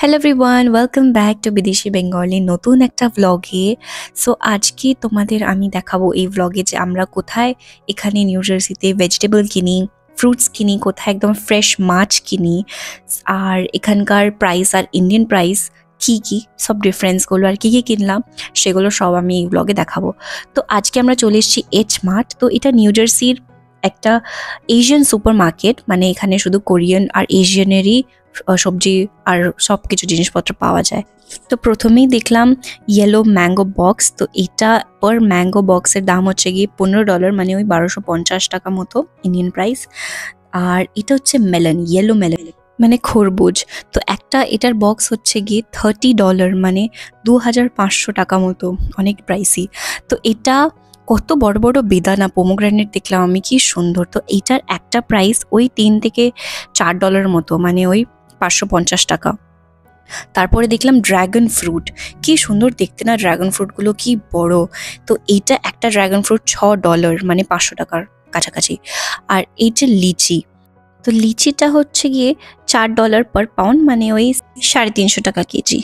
Hello everyone, welcome back to বিদেশি Bengali নতুন একটা ভ্লগে। সো আজকে তোমাদের আমি দেখাবো এই ভ্লগে যে আমরা কোথায় এখানে নিউ জার্সিতে ভেজিটেবল কিনি, ফ্রুটস কিনি, কোথায় একদম ফ্রেশ মাছ কিনি, আর এখানকার প্রাইস আর ইন্ডিয়ান প্রাইস কী কী সব ডিফারেন্সগুলো আর কী কী কিনলাম সেগুলো সব আমি এই ভ্লগে দেখাবো। তো আজকে আমরা চলে এসেছি এইচ মার্ট। তো এটা নিউ জার্সির একটা এশিয়ান সুপার মার্কেট, মানে এখানে শুধু কোরিয়ান আর এশিয়ানেরই সবজি আর সব কিছু জিনিসপত্র পাওয়া যায়। তো প্রথমেই দেখলাম ইয়েলো ম্যাঙ্গো বক্স। তো এটা পার ম্যাঙ্গো বক্সের দাম হচ্ছে গিয়ে $15, মানে ওই 1250 টাকা মতো ইন্ডিয়ান প্রাইস। আর এটা হচ্ছে মেলন, ইয়েলো মেলন মানে খরবুজ। তো একটা এটার বক্স হচ্ছে গিয়ে $30, মানে 2500 টাকা মতো, অনেক প্রাইসি। তো এটা কত বড় বড় বেদানা পোমোগ্রানেট দেখলাম আমি, কি সুন্দর। তো এইটার একটা প্রাইস ওই $3 থেকে $4 মতো, মানে ওই 550 টাকা। তারপরে দেখলাম ড্রাগন ফ্রুট, কি সুন্দর দেখতে না, ড্রাগন ফ্রুটগুলো কি বড়। তো এইটা একটা ড্রাগন ফ্রুট $6, মানে 500 টাকার কাছাকাছি। আর এই যে লিচি, তো লিচিটা হচ্ছে গিয়ে $4 পার পাউন্ড, মানে ওই 350 টাকা কেজি।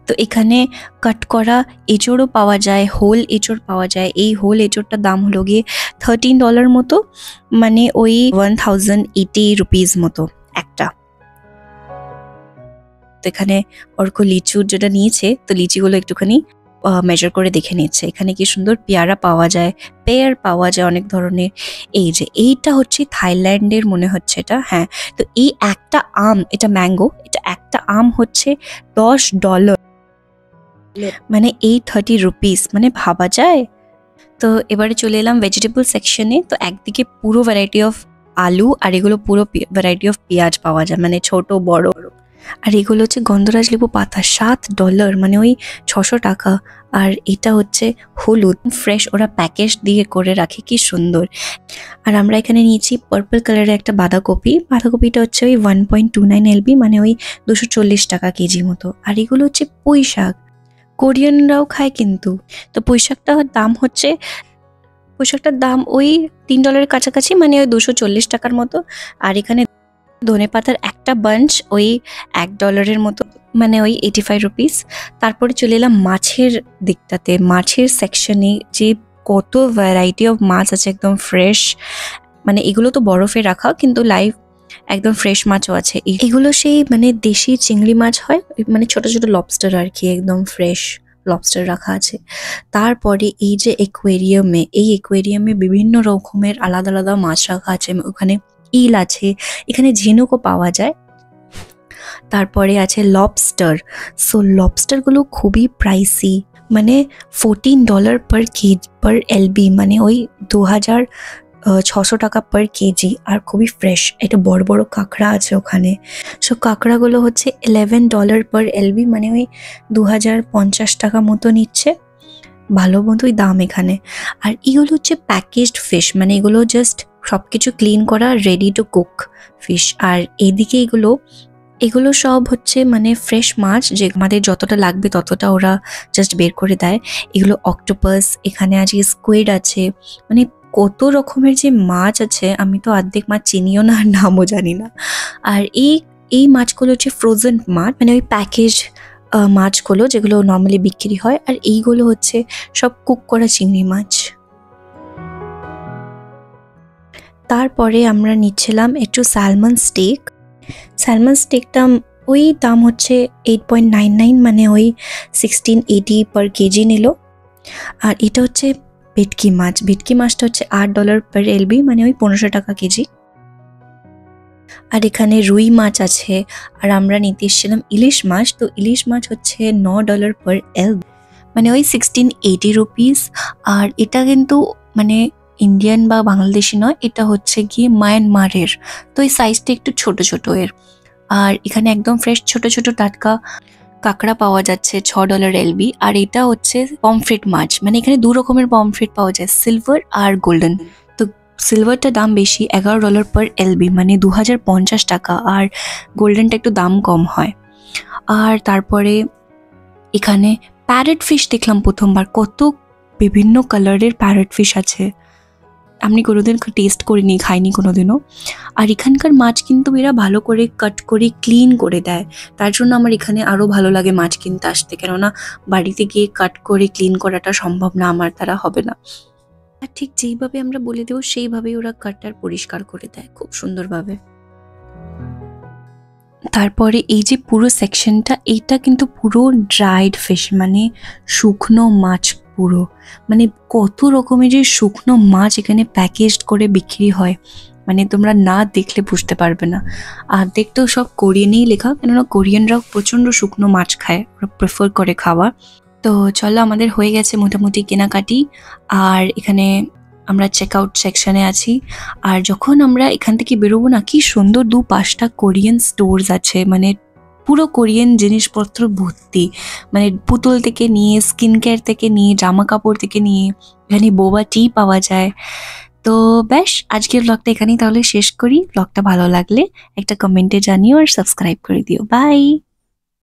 তো এখানে কাট করা এঁচড়ও পাওয়া যায়, হোল এঁচড় পাওয়া যায়। এই হোল এঁচড়টার দাম হলো গিয়ে $13 মতো, মানে ওই 1080 রুপিস মতো একটা। তো এখানে অর্ক লিচুর যেটা নিয়েছে, তো লিচিগুলো একটুখানি মেজার করে দেখে নিচ্ছে। এখানে কি সুন্দর পেয়ারা পাওয়া যায়, পেয়ার পাওয়া যায় অনেক ধরনের। এই যে এইটা হচ্ছে থাইল্যান্ডের মনে হচ্ছে এটা, হ্যাঁ। তো এই একটা আম, এটা ম্যাঙ্গো, এটা একটা আম হচ্ছে $10, মানে 830 রুপিস, মানে ভাবা যায়। তো এবারে চলে এলাম ভেজিটেবল সেকশনে। তো একদিকে পুরো ভ্যারাইটি অফ আলু, আর এগুলো পুরো ভ্যারাইটি অফ পেঁয়াজ পাওয়া যায়, মানে ছোট বড়। আর এগুলো হচ্ছে গন্ধরাজ লেবু পাতা, $7, মানে ওই 600 টাকা। আর এটা হচ্ছে হলুদ, ফ্রেশ ওরা প্যাকেজ দিয়ে করে রাখে, কি সুন্দর। আর আমরা এখানে নিয়েছি পার্পল কালারের একটা বাঁধাকপি। বাঁধাকপিটা হচ্ছে ওই 1.29 LB, মানে ওই 240 টাকা কেজি মতো। আর এগুলো হচ্ছে পুঁই শাক, কোরিয়ানরাও খায় কিন্তু। তো পুঁই শাকটার দাম হচ্ছে, পুঁই শাকটার দাম ওই $3 কাছাকাছি, মানে ওই 240 টাকার মতো। আর এখানে ধনে পাতার একটা বাঞ্চ ওই $1 মতো, মানে ওই 85 রুপিস। তারপরে চলে এলাম মাছের দিকটাতে, মাছের সেকশনে যে কত ভ্যারাইটি অফ মাছ আছে, একদম ফ্রেশ। মানে এগুলো তো বরফে রাখা, কিন্তু লাইভ একদম ফ্রেশ মাছও আছে। এগুলো সেই মানে দেশি চিংড়ি মাছ হয়, মানে ছোট ছোট লবস্টার আর কি, একদম ফ্রেশ লবস্টার রাখা আছে। তারপরে এই যে একুয়েরিয়ামে, এই একুয়েরিয়ামে বিভিন্ন রকমের আলাদা আলাদা মাছ রাখা আছে। ওখানে ইল আছে, এখানে ঝিনুকও পাওয়া যায়। তারপরে আছে লবস্টার। সো লবস্টারগুলো খুবই প্রাইসি, মানে $14 পার LB, মানে ওই 2600 টাকা পার কেজি। আর খুবই ফ্রেশ, এটা বড় বড় কাঁকড়া আছে ওখানে। সো কাঁকড়াগুলো হচ্ছে $11 পার LB, মানে ওই 2050 টাকা মতো নিচ্ছে, ভালো মতোই দাম এখানে। আর এগুলো হচ্ছে প্যাকেজড ফিশ, মানে এগুলো জাস্ট সব কিছু ক্লিন করা, রেডি টু কুক ফিশ। আর এইদিকে এগুলো সব হচ্ছে মানে ফ্রেশ মাছ, যে আমাদের যতটা লাগবে ততটা ওরা জাস্ট বের করে দেয়। এগুলো অক্টোপাস, এখানে আছে স্কুইড আছে, মানে কত রকমের যে মাছ আছে, আমি তো অর্ধেক মাছ চিনিও না, নামও জানি না। আর এই মাছগুলো হচ্ছে ফ্রোজেন মাছ, মানে ওই প্যাকেজ মাছগুলো যেগুলো নর্মালি বিক্রি হয়। আর এইগুলো হচ্ছে সব কুক করা চিংড়ি মাছ। তারপরে আমরা নিচ্ছিলাম একটু স্যালমন স্টেক। স্যালমন স্টেকটা ওই দাম হচ্ছে 8.99, মানে ওই 1680 পার কেজি নিল। আর এটা হচ্ছে ভেটকি মাছ, ভেটকি মাছটা হচ্ছে $8 পার LB, মানে ওই 1500 টাকা কেজি। আর এখানে রুই মাছ আছে। আর আমরা নিতে এসেছিলাম ইলিশ মাছ। তো ইলিশ মাছ হচ্ছে $9 পার LB, মানে ওই 1680 রুপিস। আর এটা কিন্তু মানে ইন্ডিয়ান বা বাংলাদেশি নয়, এটা হচ্ছে গিয়ে মায়ানমারের। তো এই সাইজটা একটু ছোট ছোট এর। আর এখানে একদম ফ্রেশ ছোট ছোট টাটকা কাঁকড়া পাওয়া যাচ্ছে $6 LB। আর এটা হচ্ছে পমফ্রেট মাছ, মানে এখানে দু রকমের পমফ্রেট পাওয়া যায়, সিলভার আর গোল্ডেন। তো সিলভারটা দাম বেশি, $11 পার LB, মানে 2050 টাকা। আর গোল্ডেনটা একটু দাম কম হয়। আর তারপরে এখানে প্যারেট ফিশ দেখলাম প্রথমবার, কত বিভিন্ন কালারের প্যারেট ফিশ আছে। আমি কোনোদিন টেস্ট করিনি, খাইনি কোনোদিনও। আর এখানকার মাছ কিন্তু এরা ভালো করে কাট করে ক্লিন করে দেয়, তার জন্য আমার এখানে আরো ভালো লাগে মাছ কিনতে আসতে, কেননা বাড়িতে গিয়ে কাট করে ক্লিন করাটা সম্ভব না, আমার দ্বারা হবে না। আর ঠিক যেইভাবে আমরা বলে দেবো সেইভাবেই ওরা কাটটার পরিষ্কার করে দেয় খুব সুন্দরভাবে। তারপরে এই যে পুরো সেকশনটা, এইটা কিন্তু পুরো ড্রাইড ফিশ, মানে শুকনো মাছ পুরো, মানে কত রকমের যে শুকনো মাছ এখানে প্যাকেজড করে বিক্রি হয়, মানে তোমরা না দেখলে বুঝতে পারবে না। আর দেখতেও সব কোরিয়ানেই লেখা, কেননা কোরিয়ানরাও প্রচণ্ড শুকনো মাছ খায়, ওরা প্রেফার করে খাওয়া। তো চলো, আমাদের হয়ে গেছে মোটামুটি কেনাকাটি, আর এখানে আমরা চেক আউট সেকশনে আছি। আর যখন আমরা এখান থেকে বেরোবো না, কি সুন্দর 2-5টা কোরিয়ান স্টোরস আছে, মানে পুরো কোরিয়ান জিনিসপত্র ভর্তি, মানে পুতুল থেকে নিয়ে স্কিন কেয়ার থেকে নিয়ে জামা কাপড় থেকে নিয়ে এখানে বোবা টি পাওয়া যায়। তো ব্যাস, আজকের ব্লগটা এখানেই তাহলে শেষ করি। ব্লগটা ভালো লাগলে একটা কমেন্টে জানিও আর সাবস্ক্রাইব করে দিও। বাই।